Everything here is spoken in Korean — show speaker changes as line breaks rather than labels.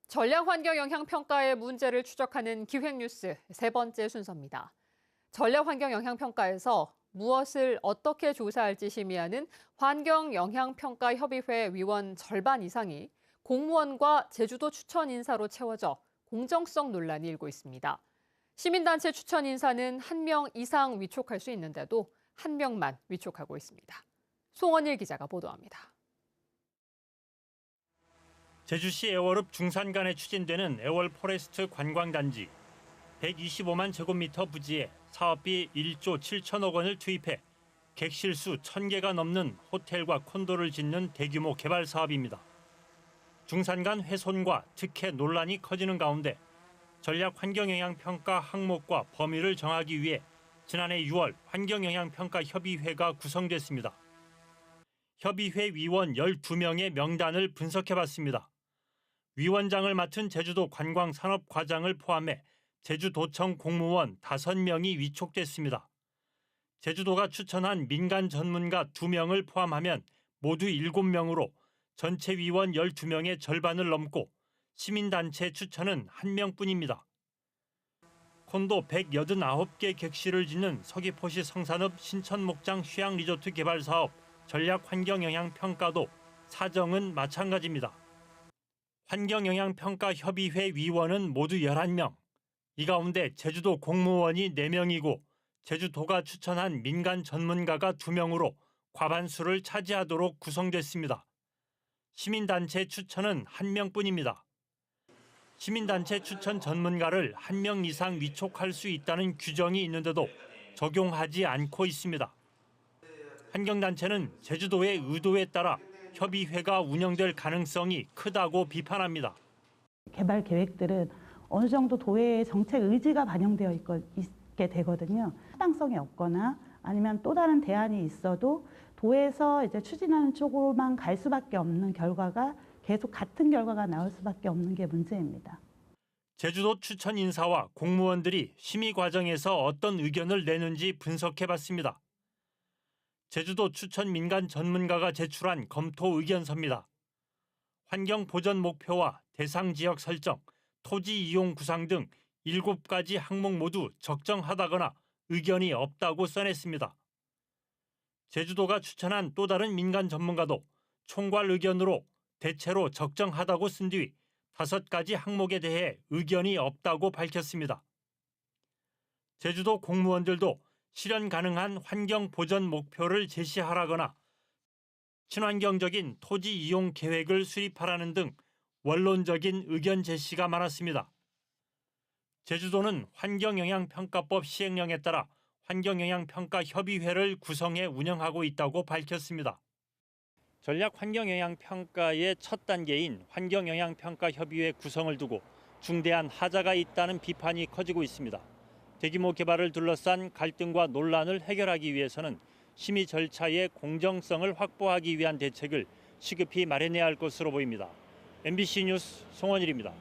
전략환경영향평가의 문제를 추적하는 기획뉴스 세 번째 순서입니다. 전략환경영향평가에서 무엇을 어떻게 조사할지 심의하는 환경영향평가협의회 위원 절반 이상이 공무원과 제주도 추천 인사로 채워져 공정성 논란이 일고 있습니다. 시민단체 추천 인사는 1명 이상 위촉할 수 있는데도 1명만 위촉하고 있습니다. 송원일 기자가 보도합니다.
제주시 애월읍 중산간에 추진되는 애월 포레스트 관광단지. 125만 제곱미터 부지에 사업비 1조 7천억 원을 투입해 객실수 1,000개가 넘는 호텔과 콘도를 짓는 대규모 개발 사업입니다. 중산간 훼손과 특혜 논란이 커지는 가운데 전략 환경영향평가 항목과 범위를 정하기 위해 지난해 6월 환경영향평가협의회가 구성됐습니다. 협의회 위원 12명의 명단을 분석해봤습니다. 위원장을 맡은 제주도 관광산업과장을 포함해 제주도청 공무원 5명이 위촉됐습니다. 제주도가 추천한 민간 전문가 2명을 포함하면 모두 7명으로 전체 위원 12명의 절반을 넘고 시민단체 추천은 1명뿐입니다. 콘도 189개 객실을 짓는 서귀포시 성산읍 신천목장 휴양리조트 개발 사업 전략 환경영향평가도 사정은 마찬가지입니다. 환경영향평가협의회 위원은 모두 11명. 이 가운데 제주도 공무원이 4명이고 제주도가 추천한 민간 전문가가 2명으로 과반수를 차지하도록 구성됐습니다. 시민단체 추천은 1명뿐입니다. 시민단체 추천 전문가를 1명 이상 위촉할 수 있다는 규정이 있는데도 적용하지 않고 있습니다. 환경단체는 제주도의 의도에 따라 협의회가 운영될 가능성이 크다고 비판합니다.
개발 계획들은 어느 정도 도의 정책 의지가 반영되어 있게 되거든요. 타당성이 없거나 아니면 또 다른 대안이 있어도 도에서 이제 추진하는 쪽으로만 갈 수밖에 없는 결과가 계속 같은 결과가 나올 수밖에 없는 게 문제입니다.
제주도 추천 인사와 공무원들이 심의 과정에서 어떤 의견을 내는지 분석해봤습니다. 제주도 추천 민간 전문가가 제출한 검토 의견서입니다. 환경 보전 목표와 대상 지역 설정, 토지 이용 구상 등 7가지 항목 모두 적정하다거나 의견이 없다고 써냈습니다. 제주도가 추천한 또 다른 민간 전문가도 총괄 의견으로 대체로 적정하다고 쓴 뒤 5가지 항목에 대해 의견이 없다고 밝혔습니다. 제주도 공무원들도 실현 가능한 환경 보전 목표를 제시하라거나 친환경적인 토지 이용 계획을 수립하라는 등 원론적인 의견 제시가 많았습니다. 제주도는 환경영향평가법 시행령에 따라 환경영향평가협의회를 구성해 운영하고 있다고 밝혔습니다. 전략 환경영향평가의 첫 단계인 환경영향평가협의회 구성을 두고 중대한 하자가 있다는 비판이 커지고 있습니다. 대규모 개발을 둘러싼 갈등과 논란을 해결하기 위해서는 심의 절차의 공정성을 확보하기 위한 대책을 시급히 마련해야 할 것으로 보입니다. MBC 뉴스 송원일입니다.